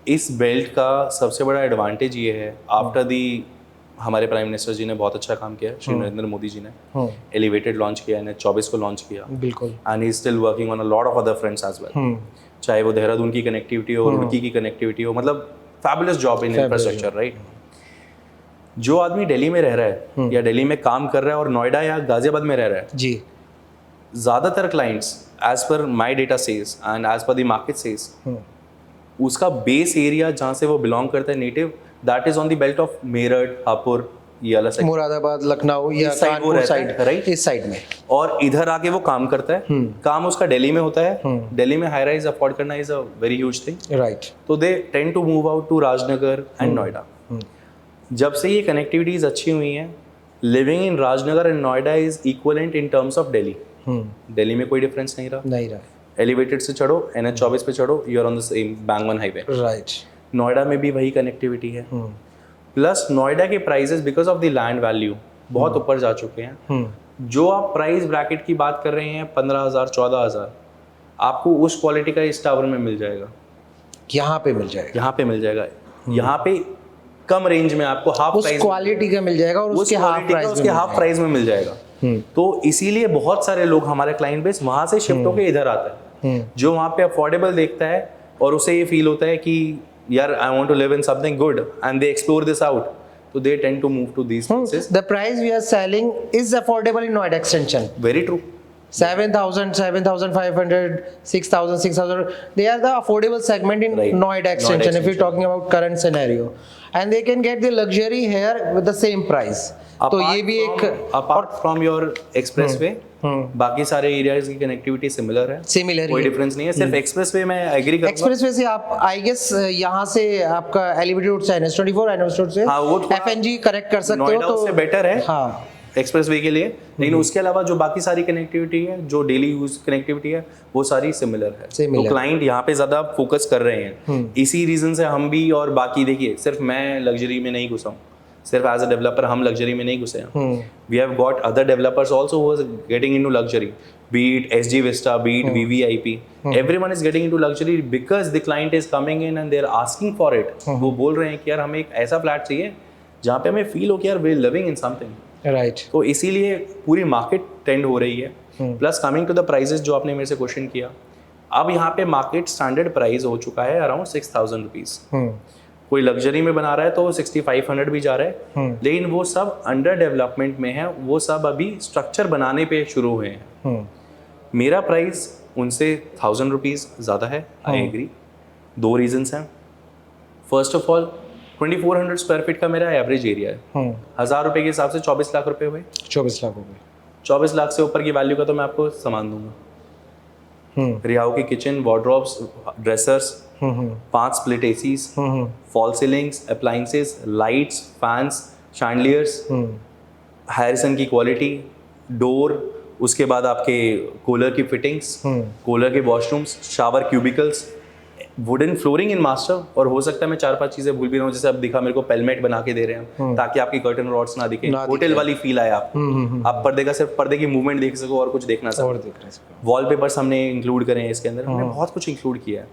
इस बेल्ट का सबसे बड़ा एडवांटेज ये है, आफ्टर दी हमारे प्राइम मिनिस्टर जी ने बहुत अच्छा काम किया, श्री नरेंद्र मोदी जी ने एलिवेटेड लॉन्च किया, इन्हें 24 को लॉन्च किया। बिल्कुल। And he is still working on a lot of other fronts as well, चाहे वो देहरादून की कनेक्टिविटी हो, रुड़की की कनेक्टिविटी हो, मतलब fabulous job in infrastructure, right. जो आदमी दिल्ली में रह रहा है या दिल्ली में काम कर रहा है और नोएडा या गाजियाबाद में रह रहा है जी, ज़्यादातर clients as per my data says and as per the market says, उसका बेस एरिया जहाँ से वो बिलोंग करता है native, that is on the belt of Meerut, Hapur, ये वाला साइड, मुरादाबाद, लखनऊ या कानपुर साइड, राइट, इस साइड में। और इधर आके वो काम करता है। काम उसका दिल्ली में होता है। दिल्ली में हाई राइज अफोर्ड करना is a very huge thing, right. तो they tend to move out to Rajnagar and Noida. जब से ये कनेक्टिविटीज अच्छी हुई हैं, living in Rajnagar and Noida is equivalent in terms of Delhi. Delhi में कोई डिफरेंस नहीं रहा। एलिवेटेड से चढ़ो, NH 24 पे चढ़ो, you are on the same bang on highway, right. Noida में भी वही कनेक्टिविटी है। प्लस नोएडा के prices because of the land value बहुत ऊपर जा चुके हैं। जो आप प्राइस ब्रैकेट की बात कर रहे हैं 15,000, 14,000, आपको उस क्वालिटी का इस टावर में मिल जाएगा, यहाँ पे मिल जाएगा, यहाँ पे मिल जाएगा। यहाँ पे कम रेंज में आपको हाफ प्राइस क्वालिटी का मिल जाएगा और उसके हाफ प्राइस में मिल जाएगा। तो इसीलिए बहुत सारे लोग, हमारे क्लाइंट बेस वहां से शिफ्ट होकर इधर आता है, जो वहाँ पे अफोर्डेबल देखता है और उसे ये फील होता है कि यार I want to live in something good and they explore this out, तो they tend to move to these places. The price we are selling is affordable in Noida extension. Very true. 7,000, 7,500, 6,000, 6,000, they are the affordable segment in Noida extension if you're talking about current scenario, and they can get the luxury here with the same price. तो ये भी एक apart from your expressway, बाकी सारे areas की connectivity similar है, कोई difference नहीं है। सिर्फ एक्सप्रेसवे में एग्री करूंगा। एक्सप्रेसवे से आप आई गेस यहाँ से आपका एलिवेटेड रोड से NH24, NH रोड से FNG करेक्ट कर सकते हो, तो उससे बेटर है। हाँ, एक्सप्रेसवे के लिए। लेकिन उसके अलावा जो बाकी सारी कनेक्टिविटी है, जो डेली यूज कनेक्टिविटी है, वो सारी सिमिलर है। तो क्लाइंट यहाँ पे ज्यादा फोकस कर रहे हैं। इसी रीजन से हम भी, और बाकी देखिए, सिर्फ मैं लग्जरी में नहीं घुसा हूँ, सिर्फ एज अ डेवलपर हम लग्जरी में नहीं घुसे हैं। We have got other developers also who are getting into luxury, be it SG Vista, be it VVIP, everyone is getting into luxury because the client is coming in and they are asking for it. वो बोल रहे हैं कि यार हमें एक ऐसा flat चाहिए जहाँ पे हमें फील हो कि यार we are living in something, right. तो इसीलिए पूरी मार्केट ट्रेंड हो रही है। Plus coming to the prices, जो आपने मेरे से क्वेश्चन किया, अब यहाँ पे मार्केट स्टैंडर्ड प्राइस हो चुका है अराउंड 6,000 रुपीज। कोई लग्जरी में बना रहा है तो 6,500 भी जा रहा है, लेकिन वो सब अंडर डेवलपमेंट में है, वो सब अभी स्ट्रक्चर बनाने पे शुरू हुए हैं। मेरा प्राइस उनसे 1,000 रुपीज ज़्यादा है, आई एग्री। 2 रीजंस हैं। First of all 2400 square feet का मेरा एवरेज एरिया है। 1000 रुपये के हिसाब से 24 लाख रुपए हुए। 24 लाख हो गए। 24 लाख से ऊपर की वैल्यू का तो मैं आपको सामान दूंगा। रिहाओ की kitchen, wardrobes, dressers, 5 split ACs, fall ceilings, appliances, lights, fans, chandeliers, Harrison की क्वालिटी, डोर, उसके बाद आपके कूलर की फिटिंग्स, कूलर के washrooms, shower cubicles, wooden flooring in master. और हो सकता है मैं 4-5 चीजें भूल भी रहा हूँ, जैसे अब दिखा मेरे को पेलमेट बना के दे रहे हैं ताकि आपकी कर्टन रॉड्स ना दिखे, होटल वाली फील आए आप पर्दे का सिर्फ पर्दे की मूवमेंट देख सको और कुछ देखना सको। वॉलपेपर्स हमने इंक्लूड करे हैं इसके अंदर, हमने बहुत कुछ इंक्लूड किया है।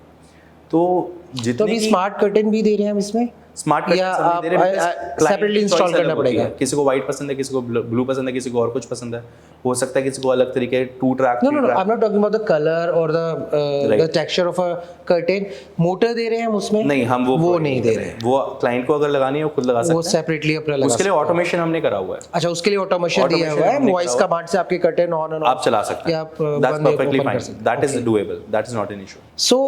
तो जितने स्मार्ट कर्टन भी दे रहे हैं हम इसमें, स्मार्ट या आप सेपरेटली इंस्टॉल करना पड़ेगा? किसी को व्हाइट पसंद है, किसी को ब्लू पसंद है, किसी को और कुछ पसंद है, हो सकता है किसी को अलग तरीके 2 track. No, I am not talking about the colour और the texture of a curtain. Motor दे रहे हैं हम उसमें? नहीं, हम वो नहीं दे रहे हैं। वो क्लाइंट को अगर लगानी है वो खुद लगा सकते हैं, वो सेपरेटली अपना लगा। उसके लिए ऑटोमेशन हमने करा हुआ है। अच्छा, उसके लिए ऑटोमेशन दिया हुआ है, वॉइस कमांड से आपके कर्टेन ऑन एंड ऑफ आप चला सकते हैं। That's perfectly fine, that is doable, that is not an issue. So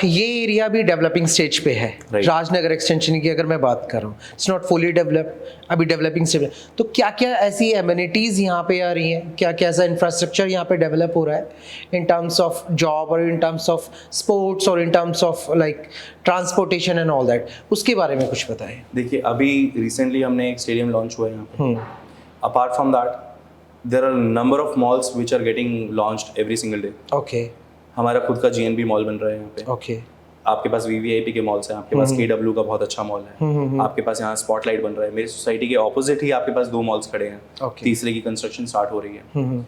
ये एरिया भी डेवलपिंग स्टेज पे है। राजनगर एक्सटेंशन की अगर मैं बात कर रहा हूँ, इट्स नॉट फुली डेवलप्ड, अभी डेवलपिंग स्टेज में। तो क्या क्या ऐसी एमिनिटीज यहाँ पे आ रही हैं, क्या क्या ऐसा इंफ्रास्ट्रक्चर यहाँ पे डेवलप हो रहा है इन टर्म्स ऑफ जॉब और इन टर्म्स ऑफ स्पोर्ट्स और इन terms of like transportation and all that, उसके बारे में कुछ बताएं। देखिए, अभी रिसेंटली हमने एक स्टेडियम लॉन्च हुआ है यहाँ पे। Apart from that there are number of malls which are getting launched every single day. Okay, हमारा खुद का जीएनबी मॉल बन रहा है यहाँ पे। ओके, आपके पास वीवीआईपी के मॉल्स हैं, आपके पास केडब्ल्यू का बहुत अच्छा मॉल है, आपके पास यहाँ स्पॉटलाइट बन रहा है। मेरी सोसाइटी के ऑपोजिट ही आपके पास 2 मॉल्स खड़े हैं, तीसरे की कंस्ट्रक्शन स्टार्ट हो रही है।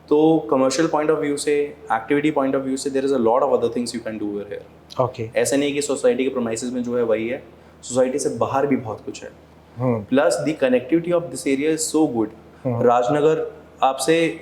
तो कमर्शियल पॉइंट ऑफ व्यू से, एक्टिविटी पॉइंट ऑफ व्यू से, there is a lot of other things you can do over here. Okay, ऐसा नहीं है कि सोसाइटी के प्रीमाइसेस में जो है वही है, सोसाइटी से बाहर भी बहुत कुछ है। Plus the connectivity of this area is so good. Rajnagar, आपसे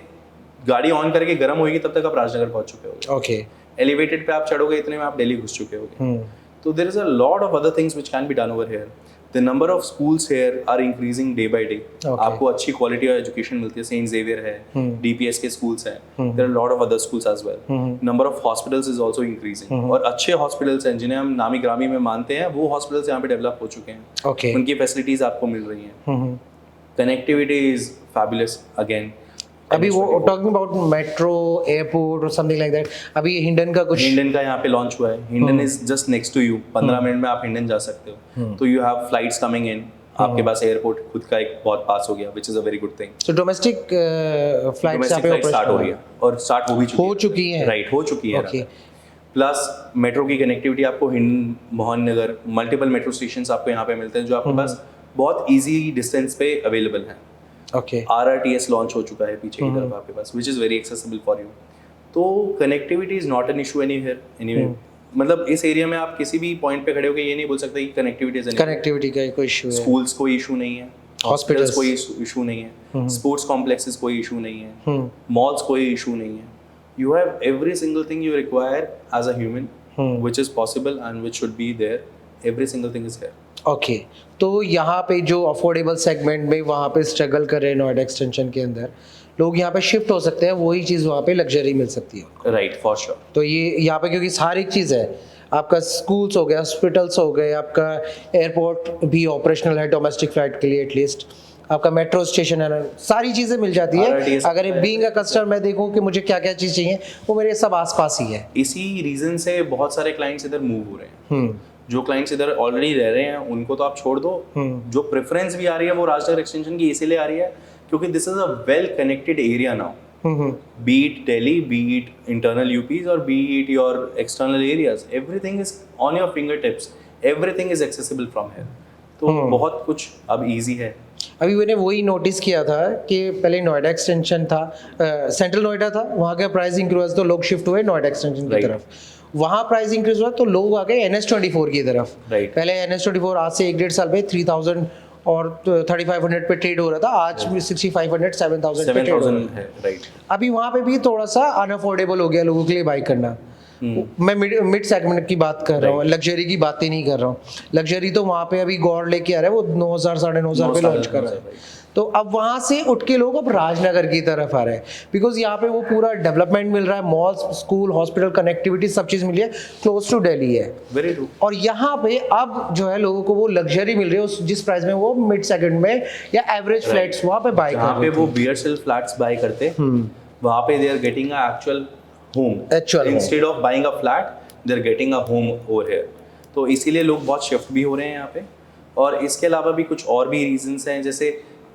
गाड़ी ऑन करके गर्म होगी तब तक आप राजनगर पहुंच चुके होगे। ओके, एलिवेटेड पे आप चढ़ोगे इतने में आप दिल्ली घुस चुके होगे। तो there is a lot of other things which can be done over here. The number of schools here are increasing day by day. आपको अच्छी क्वालिटी ऑफ एजुकेशन मिलती है। सेंट जेवियर है, डीपीएस के स्कूल्स हैं, there are lot of other schools as well. Number of hospitals is also increasing, और अच्छे hospitals हैं जिन्हें हम नामी ग्रामी में मानते हैं, वो हॉस्पिटल्स यहाँ पे डेवलप हो चुके हैं। ओके, उनकी फैसिलिटीज आपको मिल रही हैं। Connectivity is fabulous again. अभी वो टॉकिंग अबाउट मेट्रो, एयरपोर्ट और समथिंग लाइक दैट, अभी हिंडन का कुछ, हिंडन का यहाँ पे लॉन्च हुआ है। Hindon is just next to you, 15 minute में आप हिंडन जा सकते हो। तो you have flights coming in, आपके पास एयरपोर्ट खुद का एक बहुत पास हो गया, which is a very good thing. So domestic flights यहाँ पे स्टार्ट हो रही है, और स्टार्ट हो चुकी है, राइट, हो चुकी है। ओके, प्लस मेट्रो की कनेक्टिविटी आपको Hindon, Mohan Nagar, multiple metro stations आपको यहाँ पे मिलते हैं जो आपके पास बहुत इजी डिस्टेंस पे अवेलेबल हैं। ओके, RRTS लॉन्च हो चुका है पीछे की तरफ आपके पास, which is very accessible for you. तो connectivity is not an issue anywhere, anyway. मतलब इस एरिया में आप किसी भी पॉइंट पे खड़े होकर ये नहीं बोल सकते कि कनेक्टिविटी इज कनेक्टिविटी का कोई इशू है। स्कूल्स कोई इशू नहीं है, हॉस्पिटल्स कोई इशू नहीं है, स्पोर्ट्स कॉम्प्लेक्सेस कोई इशू नहीं है, मॉल्स कोई इशू नहीं है। You have every single thing you require as a human, which is possible and which should be there. Every single thing is here. Okay, तो यहाँ पे जो अफोर्डेबल सेगमेंट में वहाँ पे स्ट्रगल कर रहे हैं नोएडा एक्सटेंशन के अंदर, लोग यहाँ पे शिफ्ट हो सकते हैं, वही चीज़ वहाँ पे लग्जरी मिल सकती है। Right, for sure. तो ये यहाँ पे क्योंकि सारी चीज़ है, आपका स्कूल्स हो गया, हॉस्पिटल्स हो गए, आपका एयरपोर्ट भी ऑपरेशनल है डोमेस्टिक फ्लाइट के लिए एटलीस्ट, आपका मेट्रो स्टेशन है, सारी चीज़ें मिल जाती है। अगर बीइंग अ कस्टमर मैं देखूँ कि मुझे क्या क्या चीज़ चाहिए, वो मेरे सब आसपास ही है। इसी रीज़न से बहुत सारे क्लाइंट्स इधर मूव हो रहे हैं। जो क्लाइंट्स इधर ऑलरेडी रह रहे हैं उनको तो आप छोड़ दो, जो प्रेफरेंस भी आ रही है वो राजनगर एक्सटेंशन की इसीलिए आ रही है क्योंकि this is a well connected area now. Be it Delhi, be it internal UPs और be it your external areas, everything is on your finger tips, everything is accessible from here. तो बहुत कुछ अब इजी है। अभी मैंने वही नोटिस किया था कि पहले नोएडा एक्सटेंशन था, सेंट्रल नोएडा था, वहाँ का प्राइस इंक्रीज तो लोग शिफ्ट हुए नोएडा एक्सटेंशन की तरफ, वहाँ प्राइस इंक्रीज हुआ तो लोग आ गए NH24 की तरफ। पहले NH24 आज से 1-1.5 साल पहले 3000 और 3500 पे ट्रेड हो रहा था, आज भी 6500 7000 पे ट्रेड है। राइट, अभी वहाँ पे भी थोड़ा सा अनअफोर्डेबल हो गया लोगों के लिए बाई करना। मैं मिड सेगमेंट की बात कर रहा हूँ, लग्जरी की बात ही नहीं कर रहा हूँ। लग्जरी तो वहाँ पे अभी गौर लेके आ रहा है, वो 9000 9,500 पे लॉन्च कर रहा है। तो अब वहाँ से उठ के लोग अब राजनगर की तरफ आ रहे हैं, बिकॉज यहाँ पे वो पूरा डेवलपमेंट मिल रहा है, मॉल्स, स्कूल, हॉस्पिटल, कनेक्टिविटी सब चीज़ मिल रही है, क्लोज टू दिल्ली है। Very true. और यहाँ पे अब जो है लोगों को वो लग्जरी मिल रही है उस जिस प्राइस में वो मिड सेगमेंट में या एवरेज फ्लैट्स वहाँ पे बाय कर जहाँ पे रहे वो BRCL फ्लैट्स बाय करते, वहाँ पे they are getting a actual home, Actual home. Instead of buying a flat they are getting a home over here. तो इसीलिए लोग बहुत शिफ्ट भी हो रहे हैं यहाँ पे। और इसके अलावा भी कुछ और भी रीजंस हैं, जैसे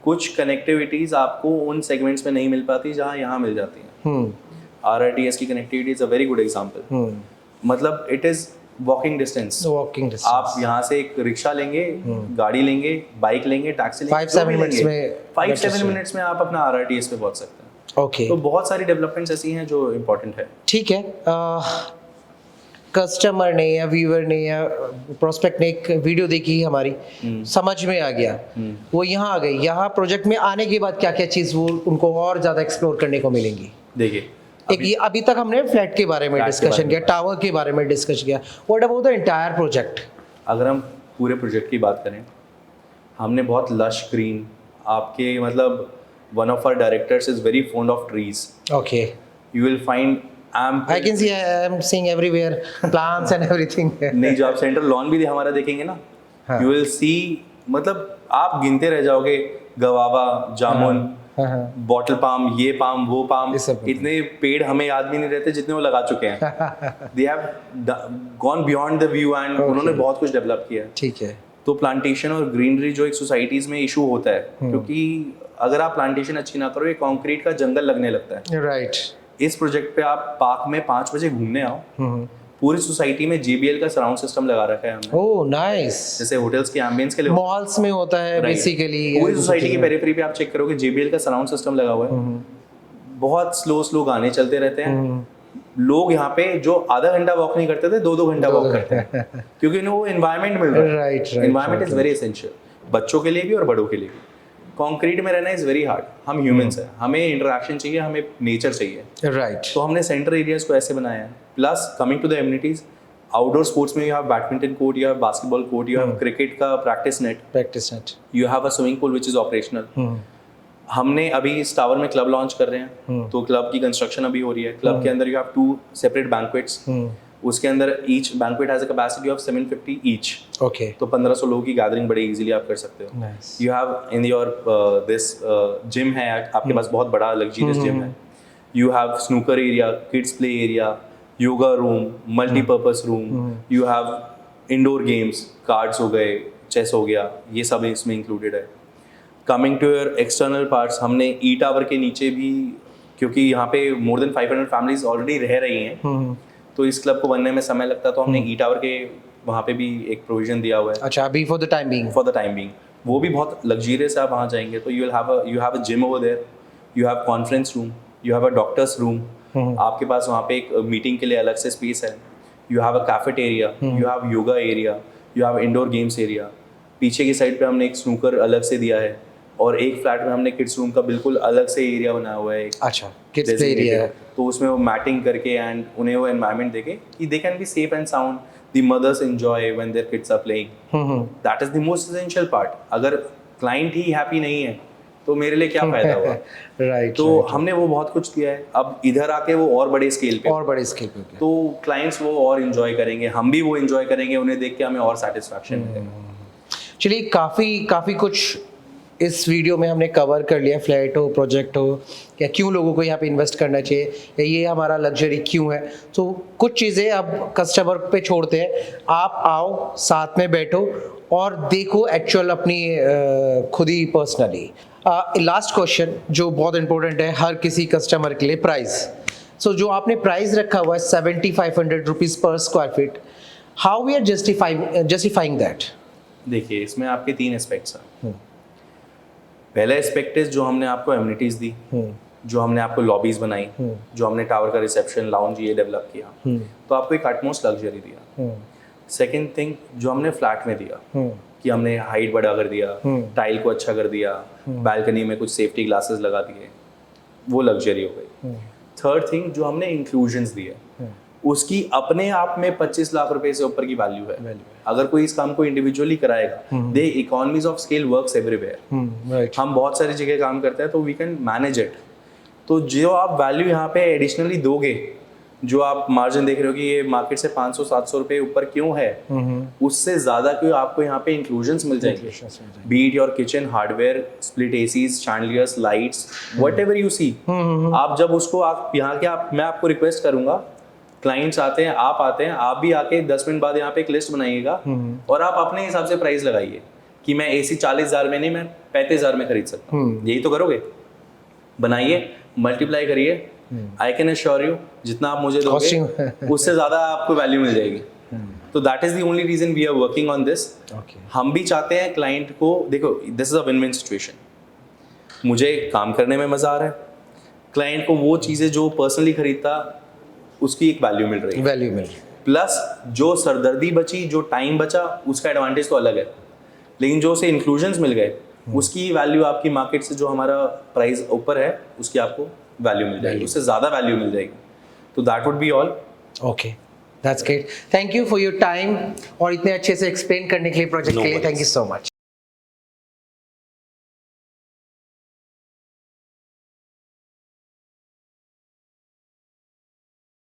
कुछ कनेक्टिविटीज आपको उन सेगमेंट्स में नहीं मिल पाती जहाँ यहाँ मिल जाती हैं। RRTS की connectivity is a very good example. मतलब it is walking distance. Walking distance आप यहाँ से एक रिक्शा लेंगे, गाड़ी लेंगे, बाइक लेंगे, टैक्सी लेंगे, 5-7 मिनट्स में 5-7 मिनट्स में आप अपना RRTS पे पहुँच सकते हैं। ओके, तो बहुत सारी डेवलपमेंट्स ऐसी हैं जो इम्पोर्टेंट है। ठीक है। कस्टमर ने या व्यूअर ने या प्रोस्पेक्ट ने एक वीडियो देखी हमारी, समझ में आ गया, वो यहाँ आ गए, यहाँ प्रोजेक्ट में आने के बाद क्या क्या चीज़ वो उनको और ज़्यादा एक्सप्लोर करने को मिलेंगी। देखिए एक ये अभी तक हमने फ्लैट के बारे में डिस्कशन किया, टावर के बारे में डिस्कस किया, what about the entire project? अगर हम पूरे प्रोजेक्ट की बात करें, हमने बहुत लश ग्रीन, आपके मतलब one of our directors is very fond of trees. Okay, you will find I can see, I am seeing everywhere plants and everything. नहीं, जो आप सेंट्रल लॉन भी हमारा देखेंगे ना, यू विल सी, मतलब आप गिनते रह जाओगे, गवावा, जामुन, बॉटल पाम, ये पाम, वो पाम, इतने पेड़ हमें याद भी नहीं रहते जितने वो लगा चुके हैं। They have gone beyond the view and उन्होंने बहुत कुछ डेवलप किया है। ठीक है। तो प्लांटेशन और ग्रीनरी जो एक सोसाइटीज में इशू होता है, क्योंकि अगर आप प्लांटेशन अच्छी ना करो, ये कंक्रीट का जंगल लगने लगता है। राइट। इस प्रोजेक्ट पे आप पार्क में 5 बजे घूमने आओ, पूरी सोसाइटी में JBL का सराउंड सिस्टम लगा रखा है हमने। Oh nice. जैसे होटल्स के एम्बियंस के लिए मॉल्स में होता है बेसिकली, पूरी सोसाइटी की पेरिफेरी पे आप चेक करोगे JBL का सराउंड सिस्टम लगा हुआ है। बहुत स्लो गाने चलते रहते हैं। लोग यहाँ पे जो आधा घंटा वॉक नहीं करते थे, 2-2 घंटा वॉक करते हैं, क्योंकि उन्हें वो एनवायरनमेंट मिल रहा है। Right. Environment is very essential, बच्चों के लिए भी और बड़ों के लिए भी। कंक्रीट में रहना इज वेरी हार्ड। हम ह्यूमंस हैं, हमें इंटरेक्शन चाहिए, हमें नेचर चाहिए। राइट। तो हमने सेंटर एरियाज को ऐसे बनाया है। Plus coming to the amenities, outdoor sports में you have badminton court, you have basketball court, you have cricket का practice net, you have a swimming pool which is operational. हमने अभी इस टावर में क्लब लॉन्च कर रहे हैं, तो क्लब की कंस्ट्रक्शन अभी हो रही है। क्लब के अंदर यू हैव 2 सेपरेट बैंक्वेट्स, उसके अंदर each banquet has a capacity of 750 each. Okay. तो 1500 लोगों की गैदरिंग बड़ी इजीली आप कर सकते हो। You have in your this gym है आपके पास, बहुत बड़ा लग्जरियस जिम है। You have snooker area, kids play area, yoga room, multipurpose room, you have indoor games, cards हो गए, चेस हो गया, ये सब इसमें इंक्लूडेड है। Coming to your external parts, हमने ई टावर के नीचे भी, क्योंकि यहाँ पे मोर देन 500 फैमिलीज ऑलरेडी रह रही हैं, तो इस क्लब को बनने में समय लगता, तो हमने ई टावर के वहाँ पे भी एक प्रोविजन दिया हुआ है। अच्छा, अभी फॉर द टाइम बीइंग वो भी बहुत लग्जरियस है। आप वहाँ जाएंगे तो you have a gym over there, you have conference room, you have a doctors room, आपके पास वहाँ पे एक मीटिंग के लिए अलग से स्पेस है। You have a cafeteria, you have yoga area, you have indoor games area. पीछे की साइड पे हमने एक स्नूकर अलग से दिया है, और एक फ्लैट में हमने किड्स रूम का बिल्कुल अलग से एरिया बनाया हुआ है। अच्छा, किड्स प्ले एरिया है, तो उसमें वो मैटिंग करके एंड उन्हें वो एनवायरनमेंट देके कि they can be safe and sound, the mothers enjoy when their kids are playing. That is the most essential part. अगर क्लाइंट ही हैप्पी नहीं है तो मेरे लिए क्या फायदा हुआ? राइट। तो हमने वो बहुत कुछ किया है। अब इधर आके वो और बड़े स्केल पे तो क्लाइंट्स वो और एंजॉय करेंगे, हम भी वो एंजॉय करेंगे, उन्हें देख के हमें और सेटिस्फैक्शन मिलेगा। चलिए, काफ़ी कुछ इस वीडियो में हमने कवर कर लिया, फ्लैट हो, प्रोजेक्ट हो, या क्यों लोगों को यहाँ पे इन्वेस्ट करना चाहिए, या ये हमारा लग्जरी क्यों है। तो कुछ चीज़ें अब कस्टमर पे छोड़ते हैं, आप आओ, साथ में बैठो और देखो एक्चुअल अपनी खुद ही पर्सनली। लास्ट क्वेश्चन जो बहुत इंपॉर्टेंट है हर किसी कस्टमर के लिए, प्राइस। सो जो आपने प्राइस रखा हुआ है 7500 रुपीज़ पर square feet, how we are justifying that? देखिए, इसमें आपके 3 एस्पेक्ट्स हैं। पहला एस्पेक्ट इज जो हमने आपको एमिनिटीज दी, जो हमने आपको लॉबीज बनाई, जो हमने टावर का रिसेप्शन, लाउंज ये डेवलप किया, तो आपको एक अटमोस्ट लग्जरी दिया। सेकंड थिंग जो हमने फ्लैट में दिया कि हमने हाइट बड़ा कर दिया, टाइल को अच्छा कर दिया, बालकनी में कुछ सेफ्टी ग्लासेस लगा दिए, वो लग्जरी हो गई। थर्ड थिंग जो हमने इंक्लूजन्स दिए, उसकी अपने आप में 25 लाख रुपए से ऊपर की वैल्यू है। अगर कोई इस काम को इंडिविजुअली कराएगा, they economies of scale works everywhere. हम बहुत सारी जगह काम करते हैं तो वी कैन मैनेज इट। तो जो आप वैल्यू यहाँ पे एडिशनली दोगे, जो आप मार्जिन देख रहे हो कि ये मार्केट से 500-700 रुपए ऊपर क्यों है, उससे ज्यादा क्यों आपको यहाँ पे इंक्लूजन्स मिल जाएंगे। Be it your kitchen hardware, split ACs, chandeliers, lights, whatever you see. आप जब उसको आप यहाँ के मैं आपको रिक्वेस्ट करूंगा, क्लाइंट्स आते हैं, आप भी आके 10 मिनट बाद यहाँ पे एक लिस्ट बनाइएगा और आप अपने हिसाब से प्राइस लगाइए कि मैं एसी 40,000 में नहीं, मैं 35,000 में खरीद सकता हूँ। यही तो करोगे। बनाइए, मल्टीप्लाई करिए, आई कैन एश्योर यू जितना आप मुझे दोगे उससे ज्यादा आपको वैल्यू मिल जाएगी। तो that is the only reason we are working on this. हम भी चाहते हैं क्लाइंट को, देखो this is a win win situation. मुझे काम करने में मजा आ रहा है, क्लाइंट को वो चीजें जो पर्सनली खरीदता उसकी एक वैल्यू मिल रही है, प्लस जो सरदर्दी बची, जो टाइम बचा, उसका एडवांटेज तो अलग है। लेकिन जो उसे इंक्लूजन्स मिल गए, उसकी वैल्यू आपकी मार्केट से जो हमारा प्राइस ऊपर है उसकी आपको वैल्यू मिल जाएगी, उससे ज़्यादा वैल्यू मिल जाएगी। तो that would be all. Okay, that's great. Thank you for your time और इतने अच्छे से एक्सप्लेन करने के लिए प्रोजेक्ट के लिए। Thank you so much.